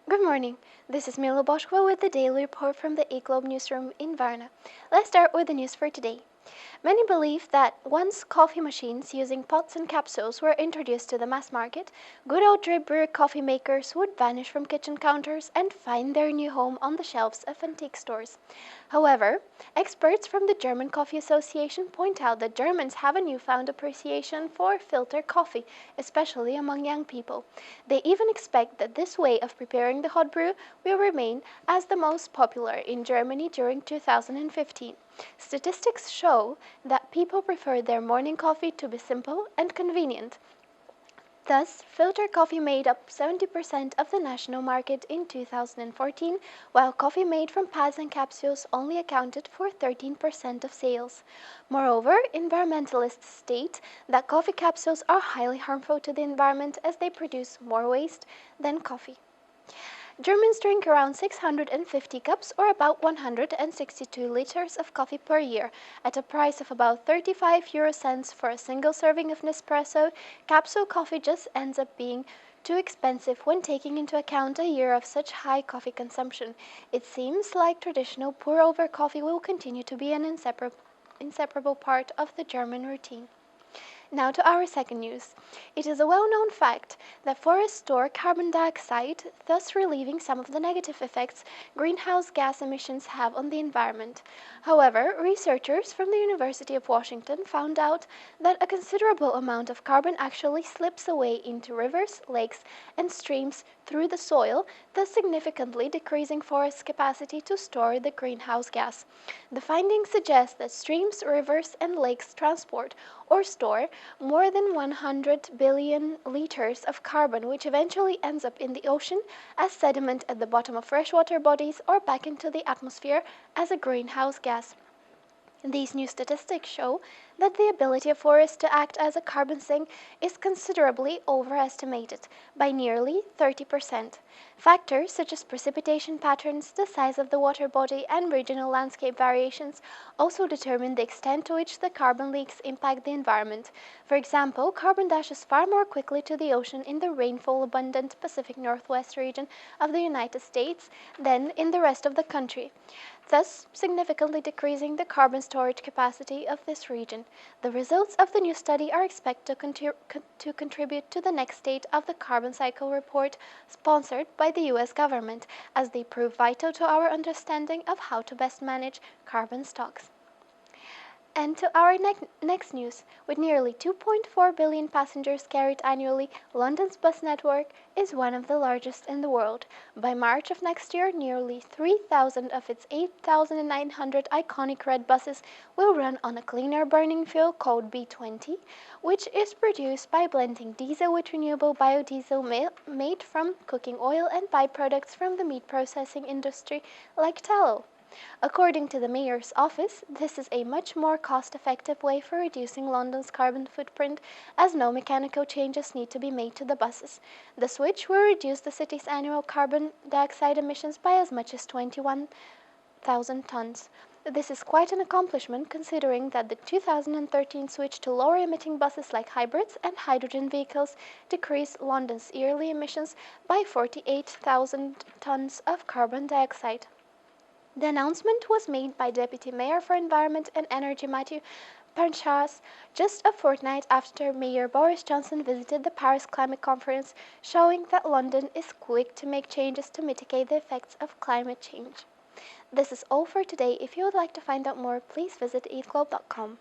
Good morning. This is Mila Boschko with the daily report from the Eatglobe newsroom in Varna. Let's start with the news for today. Many believe that once coffee machines using pots and capsules were introduced to the mass market, good old drip brew coffee makers would vanish from kitchen counters and find their new home on the shelves of antique stores. However, experts from the German Coffee Association point out that Germans have a newfound appreciation for filter coffee, especially among young people. They even expect that this way of preparing the hot brew will remain as the most popular in Germany during 2015. Statistics show that people prefer their morning coffee to be simple and convenient. Thus, filter coffee made up 70% of the national market in 2014, while coffee made from pods and capsules only accounted for 13% of sales. Moreover, environmentalists state that coffee capsules are highly harmful to the environment as they produce more waste than coffee. Germans drink around 650 cups or about 162 liters of coffee per year. At a price of about 35 euro cents for a single serving of Nespresso, capsule coffee just ends up being too expensive when taking into account a year of such high coffee consumption. It seems like traditional pour-over coffee will continue to be an inseparable part of the German routine. Now to our second news. It is a well-known fact that forests store carbon dioxide, thus relieving some of the negative effects greenhouse gas emissions have on the environment. However, researchers from the University of Washington found out that a considerable amount of carbon actually slips away into rivers, lakes, and streams through the soil, thus significantly decreasing forests' capacity to store the greenhouse gas. The findings suggest that streams, rivers, and lakes transport or store more than 100 billion liters of carbon, which eventually ends up in the ocean as sediment at the bottom of freshwater bodies or back into the atmosphere as a greenhouse gas. These new statistics show that the ability of forests to act as a carbon sink is considerably overestimated by nearly 30%. Factors such as precipitation patterns, the size of the water body, and regional landscape variations also determine the extent to which the carbon leaks impact the environment. For example, carbon dashes far more quickly to the ocean in the rainfall-abundant Pacific Northwest region of the United States than in the rest of the country, thus significantly decreasing the carbon storage capacity of this region. The results of the new study are expected to contribute to the next stage of the carbon cycle report sponsored by the US government, as they prove vital to our understanding of how to best manage carbon stocks. And to our next news, with nearly 2.4 billion passengers carried annually, London's bus network is one of the largest in the world. By March of next year, nearly 3,000 of its 8,900 iconic red buses will run on a cleaner burning fuel called B20, which is produced by blending diesel with renewable biodiesel made from cooking oil and byproducts from the meat processing industry like tallow. According to the mayor's office, this is a much more cost-effective way for reducing London's carbon footprint, as no mechanical changes need to be made to the buses. The switch will reduce the city's annual carbon dioxide emissions by as much as 21,000 tons. This is quite an accomplishment considering that the 2013 switch to lower-emitting buses like hybrids and hydrogen vehicles decreased London's yearly emissions by 48,000 tons of carbon dioxide. The announcement was made by Deputy Mayor for Environment and Energy Matthew Panchas just a fortnight after Mayor Boris Johnson visited the Paris Climate Conference, showing that London is quick to make changes to mitigate the effects of climate change. This is all for today. If you would like to find out more, please visit eatglobe.com.